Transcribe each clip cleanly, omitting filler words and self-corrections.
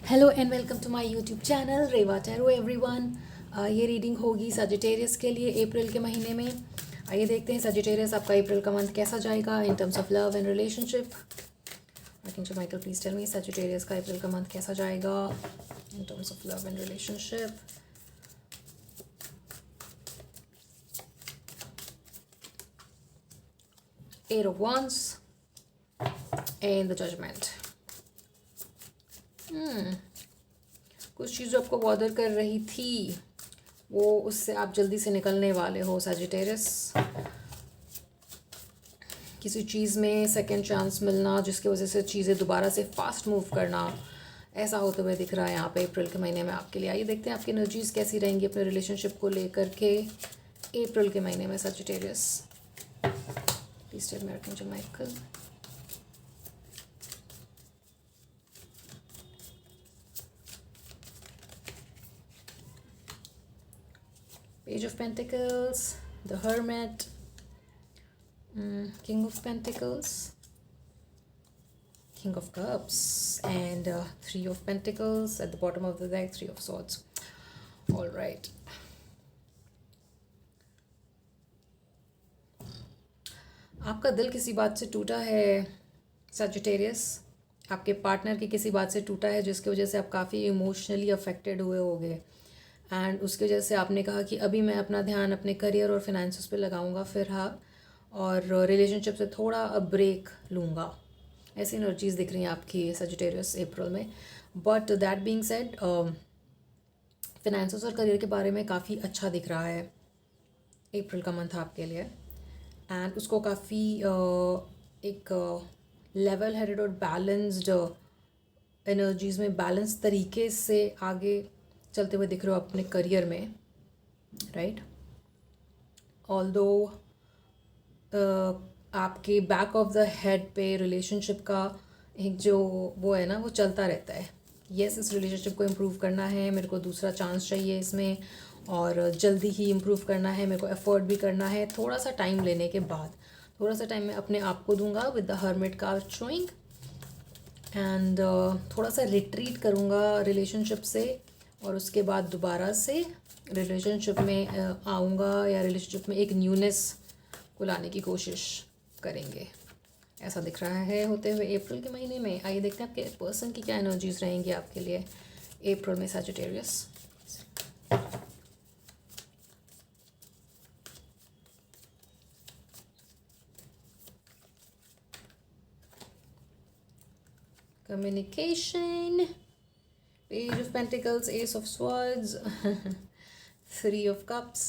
Hello and welcome to my YouTube channel Reva tarot everyone. ये reading होगी Sagittarius के लिए अप्रैल के महीने में। आइए देखते हैं सजिटेरियस आपका अप्रैल का मंथ कैसा जाएगा in terms of love and relationship. Archangel Michael please tell me Sagittarius का अप्रैल का मंथ कैसा जाएगा in terms of love and relationship. Eight of wands and the judgment। कुछ चीज़ जो आपको बॉदर कर रही थी वो उससे आप जल्दी से निकलने वाले हो सजिटेरियस। किसी चीज़ में सेकंड चांस मिलना जिसकी वजह से चीज़ें दोबारा से फास्ट मूव करना, ऐसा होते हुए दिख रहा है यहाँ पे अप्रैल के महीने में आपके लिए। आइए देखते हैं आपकी एनर्जीज कैसी रहेंगी अपने रिलेशनशिप को लेकर के अप्रैल के महीने में Sagittarius. Please tell me archangel Michael. Page of Pentacles, the Hermit, King of Pentacles, King of Cups, and Three of Pentacles at the bottom of the deck, Three of Swords. All right. आपका दिल किसी बात से टूटा है Sagittarius. आपके partner की किसी बात से टूटा है जिसकी वजह से आप काफ़ी इमोशनली अफेक्टेड हुए होगे एंड उसकी वजह से आपने कहा कि अभी मैं अपना ध्यान अपने करियर और फिनेंसेस पे लगाऊंगा फिर हाँ, और रिलेशनशिप से थोड़ा ब्रेक लूँगा। ऐसी एनर्जीज दिख रही हैं आपकी सजिटेरियस अप्रैल में। But that being said, finances और करियर के बारे में काफ़ी अच्छा दिख रहा है अप्रैल का मंथ आपके लिए एंड उसको काफ़ी एक लेवल हेडेड और बैलेंस्ड एनर्जीज में बैलेंस तरीके से आगे चलते हुए दिख रहे हो अपने करियर में, राइट। ऑल्दो आपके बैक ऑफ द हेड पे रिलेशनशिप का एक जो वो है ना वो चलता रहता है। यस, इस रिलेशनशिप को इम्प्रूव करना है, मेरे को दूसरा चांस चाहिए इसमें और जल्दी ही इम्प्रूव करना है, मेरे को एफर्ट भी करना है। थोड़ा सा टाइम लेने के बाद थोड़ा सा टाइम मैं अपने आप को दूंगा with the hermit card showing and थोड़ा सा रिट्रीट करूँगा रिलेशनशिप से और उसके बाद दोबारा से रिलेशनशिप में आऊँगा या रिलेशनशिप में एक न्यूनेस को लाने की कोशिश करेंगे, ऐसा दिख रहा है होते हुए अप्रैल के महीने में। आइए देखते हैं आपके पर्सन की क्या एनर्जीज रहेंगी आपके लिए अप्रैल में Sagittarius. Communication, Page of Pentacles, Ace of Swords, Three of Cups,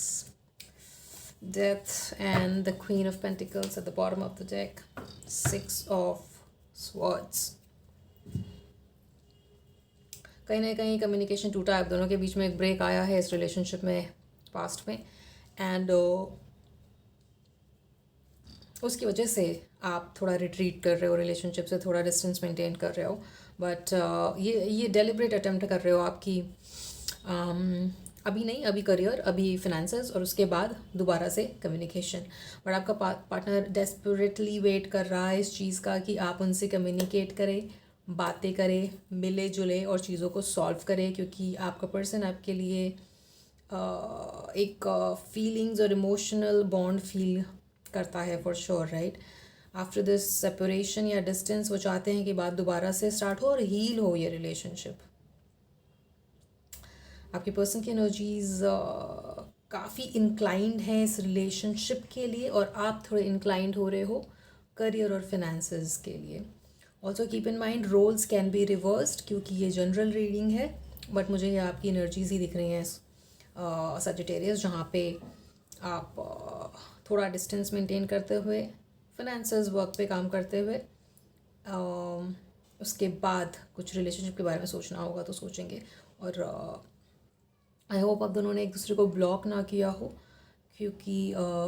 Death, and the Queen of Pentacles at the bottom of the deck, Six of Swords. कहीं ना कहीं कम्युनिकेशन टूटा है आप दोनों के बीच में, एक ब्रेक आया है इस रिलेशनशिप में पास्ट में एंड उसकी वजह से आप थोड़ा रिट्रीट कर रहे हो, रिलेशनशिप से थोड़ा डिस्टेंस मेंटेन कर रहे हो। बट ये डेलिब्रेट अटेम्प्ट कर रहे हो आपकी अभी नहीं, अभी करियर, अभी फिनेंसेस और उसके बाद दोबारा से कम्युनिकेशन। बट आपका पार्टनर डेस्परेटली वेट कर रहा है इस चीज़ का कि आप उनसे कम्युनिकेट करें, बातें करें, मिले जुले और चीज़ों को सॉल्व करें, क्योंकि आपका पर्सन आपके लिए एक फीलिंग्स और इमोशनल बॉन्ड फील करता है for sure, right. After this separation या डिस्टेंस वो चाहते हैं कि बात दोबारा से स्टार्ट हो और हील हो ये रिलेशनशिप। आपके पर्सन की एनर्जीज काफ़ी इंक्लाइंड हैं इस रिलेशनशिप के लिए और आप थोड़े इंक्लाइंड हो रहे हो करियर और फिनेंसेस के लिए। Also keep in mind roles can be reversed, क्योंकि ये जनरल रीडिंग है बट मुझे ये आपकी एनर्जीज ही दिख रही हैं सजिटेरियस, जहाँ पे आप थोड़ा डिस्टेंस मेंटेन करते हुए फिनेंसेस वर्क पे काम करते हुए उसके बाद कुछ रिलेशनशिप के बारे में सोचना होगा तो सोचेंगे। और आई होप आप दोनों ने एक दूसरे को ब्लॉक ना किया हो, क्योंकि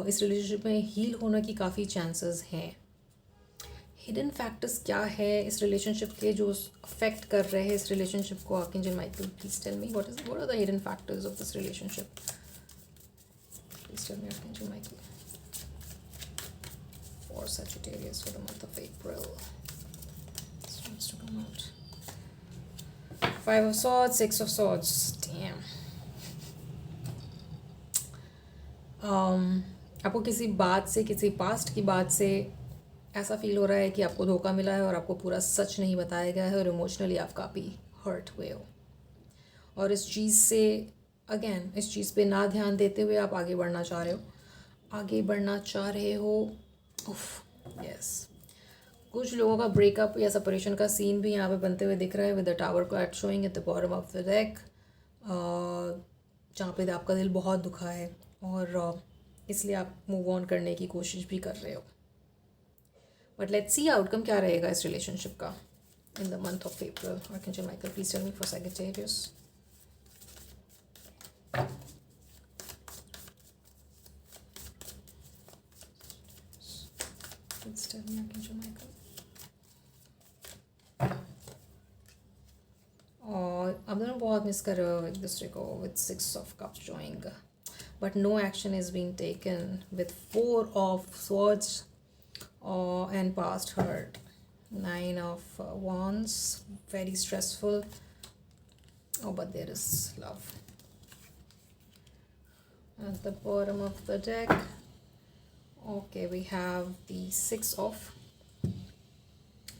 इस रिलेशनशिप में हील होने की काफ़ी चांसेस हैं। हिडन फैक्टर्स क्या है इस रिलेशनशिप के जो अफेक्ट कर रहे हैं इस रिलेशनशिप को? Archangel Michael please tell me what are the hidden factors of this relationship. Please tell me archangel Michael for Sagittarius for the month of April. This wants to come out. 5 of swords, 6 of swords. Damn. आपको किसी बात से, किसी past की बात से ऐसा feel हो रहा है कि आपको धोखा मिला है और आपको पूरा सच नहीं बताया गया है और इमोशनली आप काफ़ी हर्ट हुए हो, और इस चीज़ से अगेन इस चीज़ पे ना ध्यान देते हुए आप आगे बढ़ना चाह रहे हो, आगे बढ़ना चाह रहे हो। उफ यस, कुछ लोगों का ब्रेकअप या सेपरेशन का सीन भी यहाँ पे बनते हुए दिख रहा है with the tower card showing at the bottom of the deck, जहाँ पे आपका दिल बहुत दुखा है और इसलिए आप मूव ऑन करने की कोशिश भी कर रहे हो। बट लेट्स सी आउटकम क्या रहेगा इस रिलेशनशिप का in the month of April. Archangel Michael, please tell me for Sagittarius. Please tell me, Archangel Michael. और आप दोनों बहुत मिस कर रहे हो एक दूसरे को with 6 of cups showing, but no action is being taken with 4 of swords and past hurt, 9 of wands, very stressful. Oh, but there is love. At the bottom of the deck, okay, we have the 6 of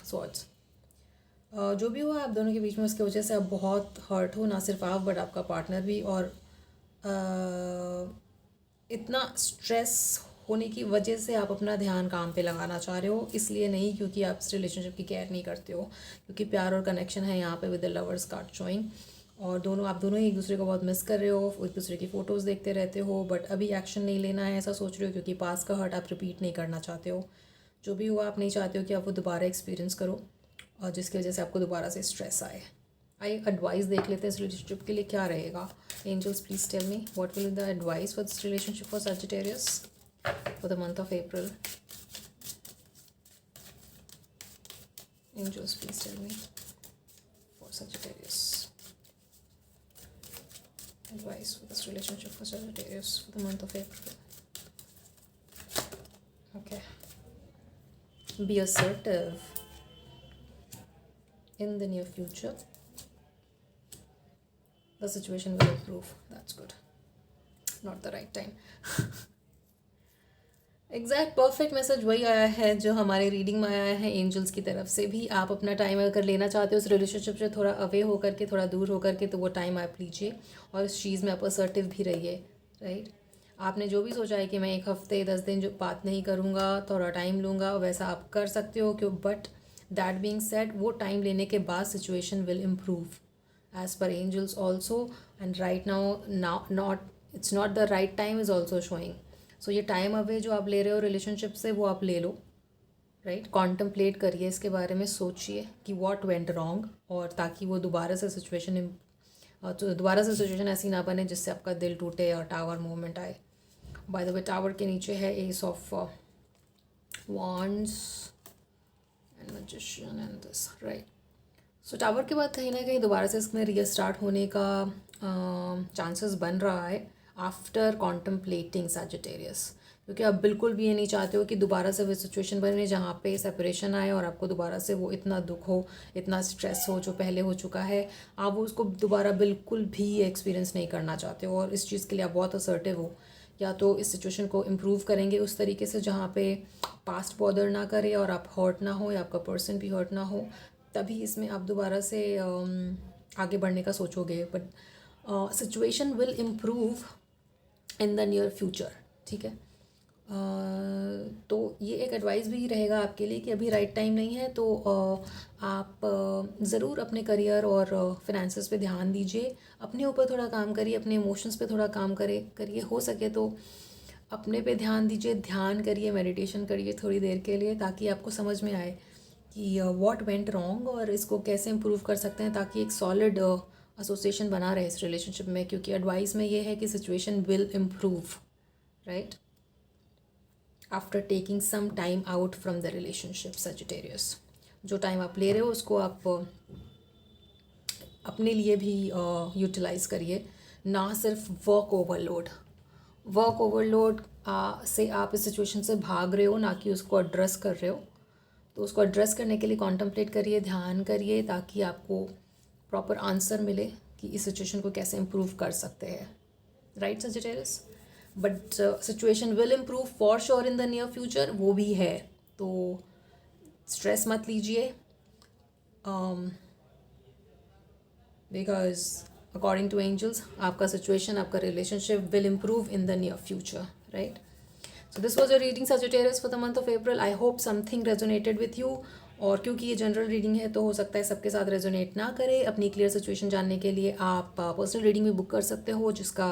swords. जो भी हुआ आप दोनों के बीच में, उसकी वजह से आप बहुत हर्ट हो, ना सिर्फ आप बट आपका पार्टनर भी, और इतना स्ट्रेस होने की वजह से आप अपना ध्यान काम पे लगाना चाह रहे हो, इसलिए नहीं क्योंकि आप इस रिलेशनशिप की केयर नहीं करते हो, क्योंकि प्यार और कनेक्शन है यहाँ पे with the lovers card showing, और आप दोनों ही एक दूसरे को बहुत मिस कर रहे हो, एक दूसरे की फ़ोटोज़ देखते रहते हो, बट अभी एक्शन नहीं लेना है ऐसा सोच रहे हो क्योंकि पास का हर्ट आप रिपीट नहीं करना चाहते हो। जो भी हुआ आप नहीं चाहते हो कि आप वो दोबारा एक्सपीरियंस करो और जिसकी वजह से आपको दोबारा से स्ट्रेस आए। आई एडवाइस देख लेते हैं इस रिलेशनशिप के लिए क्या रहेगा। Angels, please tell me what will the advice for this relationship for Sagittarius for the month of April. Angels, please tell me for Sagittarius advice for this relationship for Sagittarius for the month of April. Okay. Be assertive in the near future. The situation will improve. That's good. Not the right time. Exact perfect message वही आया है जो हमारे reading में आया है angels की तरफ से भी। आप अपना टाइम अगर लेना चाहते हो उस रिलेशनशिप से थोड़ा अवे होकर के, थोड़ा दूर होकर के, तो वो टाइम आप लीजिए और इस चीज़ में आप असर्टिव भी रहिए, राइट। आपने जो भी सोचा है कि मैं 1 हफ्ते 10 दिन जो बात नहीं करूँगा, थोड़ा टाइम लूँगा, वैसा आप कर सकते हो क्यों, बट दैट बीइंग सेड वो टाइम लेने के बाद situation will improve as per angels also, and right now not it's not the right time is also showing. So ये टाइम अवे जो आप ले रहे हो रिलेशनशिप से वो आप ले लो, राइट। कॉन्टम्पलेट करिए, इसके बारे में सोचिए कि व्हाट वेंट रॉन्ग, और ताकि वो दोबारा से सिचुएशन ऐसी ना बने जिससे आपका दिल टूटे और टावर मूवमेंट आए। बाय द वे टावर के नीचे है S of wands and magician and this, right. So tower के बाद कहीं ना कहीं दोबारा से इसमें रीस्टार्ट होने का चांसेस बन रहा है आफ्टर कॉन्टम्पलेटिंग सैजिटेरियस, क्योंकि आप बिल्कुल भी ये नहीं चाहते हो कि दोबारा से वो सिचुएशन बने जहाँ पे सेपरेशन आए और आपको दोबारा से वो इतना दुख हो, इतना स्ट्रेस हो जो पहले हो चुका है, आप वो उसको दोबारा बिल्कुल भी एक्सपीरियंस नहीं करना चाहते हो। और इस चीज़ के लिए आप बहुत असर्टिव हो, या तो इस सिचुएशन को इम्प्रूव करेंगे उस तरीके से जहाँ पे पास्ट बॉदर ना करे और आप हर्ट ना हो या आपका पर्सन भी हर्ट ना हो, तभी इसमें आप दोबारा से आगे बढ़ने का सोचोगे। But situation will improve in the near future, ठीक है। तो ये एक एडवाइस भी रहेगा आपके लिए कि अभी राइट टाइम नहीं है, तो आप ज़रूर अपने करियर और फिनेंसेस पे ध्यान दीजिए, अपने ऊपर थोड़ा काम करिए, अपने इमोशंस पे थोड़ा काम करिए, हो सके तो अपने पे ध्यान दीजिए, ध्यान करिए, मेडिटेशन करिए थोड़ी देर के लिए, ताकि आपको समझ में आए कि व्हाट वेंट रॉन्ग और इसको कैसे इम्प्रूव कर सकते हैं, ताकि एक सॉलिड एसोसिएशन बना रहे इस रिलेशनशिप में। क्योंकि एडवाइस में ये है कि situation will improve, right, after taking some time out from the relationship Sagittarius. जो टाइम आप ले रहे हो उसको आप अपने लिए भी यूटिलाइज़ करिए, ना सिर्फ वर्क ओवरलोड से आप इस सिचुएशन से भाग रहे हो, ना कि उसको एड्रेस कर रहे हो। तो उसको एड्रेस करने के लिए कॉन्टम्पलेट करिए, ध्यान करिए, ताकि आपको प्रॉपर आंसर मिले कि इस सिचुएशन को कैसे इम्प्रूव कर सकते हैं, right Sagittarius. But situation will improve for sure in the near future, वो भी है, तो स्ट्रेस मत लीजिए, बिकॉज अकॉर्डिंग टू एंजल्स आपका सिचुएशन, आपका relationship will improve in the near future, right. So this was your reading Sagittarius for the month of April. I hope something resonated with you. और क्योंकि ये general reading है तो हो सकता है सबके साथ रेजोनेट ना करे। अपनी क्लियर सिचुएशन जानने के लिए आप पर्सनल रीडिंग भी बुक कर सकते हो, जिसका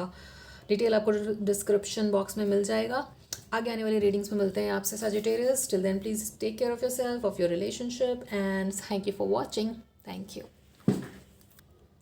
डिटेल आपको डिस्क्रिप्शन बॉक्स में मिल जाएगा। आगे आने वाली रीडिंग्स में मिलते हैं आपसे Sagittarius. Till then, please take care of yourself, of your relationship, and thank you for watching. Thank you.